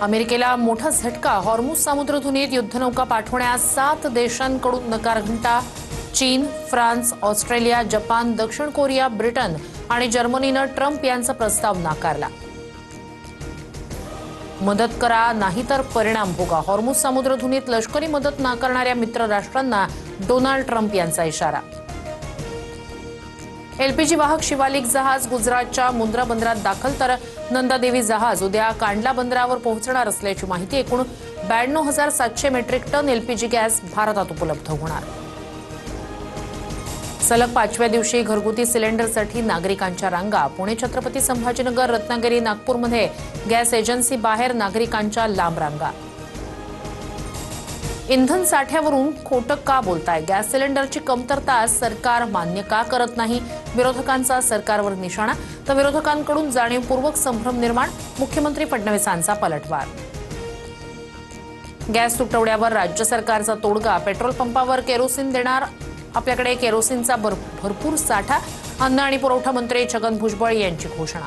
अमेरिकेला मोठा झटका। हॉर्मुझ समुद्रधुनीत युद्धनौका पाठवण्यास 7 देशांकडून नकार घंटा। चीन, फ्रान्स, ऑस्ट्रेलिया, जपान, दक्षिण कोरिया, ब्रिटन आणि जर्मनीनं ट्रम्प यांचा प्रस्ताव नाकारला। मदत करा नाहीतर परिणाम भोगा। हॉर्मुझ समुद्रधुनीत लष्करी मदत नाकारणाऱ्या मित्र राष्ट्रांना डोनाल्ड ट्रम्प यांचा इशारा। एलपीजी वाहक शिवालिक जहाज गुजरातच्या मुंद्रा बंदरात दाखल, तर नंदादेवी जहाज उद्या कांडला बंदरावर पोहोचणार असल्याची माहिती। एकूण 92,700 मेट्रिक टन एलपीजी गॅस भारतात उपलब्ध होणार। सलग 5व्या दिवशी घरगुती सिलेंडरसाठी नागरिकांच्या रांगा। पुणे, छत्रपती संभाजीनगर, रत्नागिरी, नागपूरमध्ये गॅस एजन्सी बाहेर नागरिकांच्या लांब रांगा। इंधन साठ्यावरून खोटं का बोलताय? गॅस सिलेंडरची कमतरता सरकार मान्य का करत नाही? विरोधकांचा सरकारवर निशाणा, तर विरोधकांकडून जाणीवपूर्वक संभ्रम निर्माण। मुख्यमंत्री फडणवीसांचा पलटवार। गॅस तुटवड्यावर राज्य सरकारचा तोडगा। पेट्रोल पंपावर केरोसिन देणार, आपल्याकडे केरोसिनचा भरपूर साठा। अन्न आणि पुरवठा मंत्री छगन भुजबळ यांची घोषणा।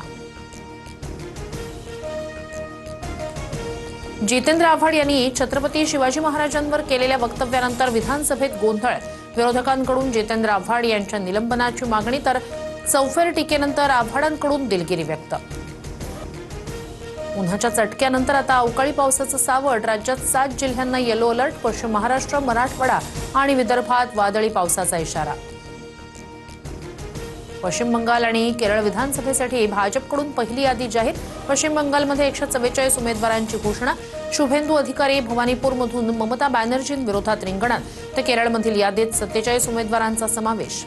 जितेंद्र आव्हाड यांनी छत्रपती शिवाजी महाराजांवर केलेल्या वक्तव्यानंतर विधानसभेत गोंधळ। विरोधकांकडून जितेंद्र आव्हाड यांच्या निलंबनाची मागणी, तर चौफेर टीकेनंतर आव्हाडांकडून दिलगिरी व्यक्त। उन्हाच्या चटक्यानंतर आता अवकाळी पावसाचं सावट। राज्यात 7 जिल्ह्यांना येलो अलर्ट। पश्चिम महाराष्ट्र, मराठवाडा आणि विदर्भात वादळी पावसाचा इशारा। पश्चिम बंगाल आणि केरळ विधानसभेसाठी भाजपकडून पहिली यादी जाहीर। पश्चिम बंगालमध्ये 144 उमेदवारांची घोषणा। शुभेंदू अधिकारी भवानीपूरमधून ममता बॅनर्जींविरोधात रिंगणात, तर केरळमधील यादीत 47 उमेदवारांचा समावेश।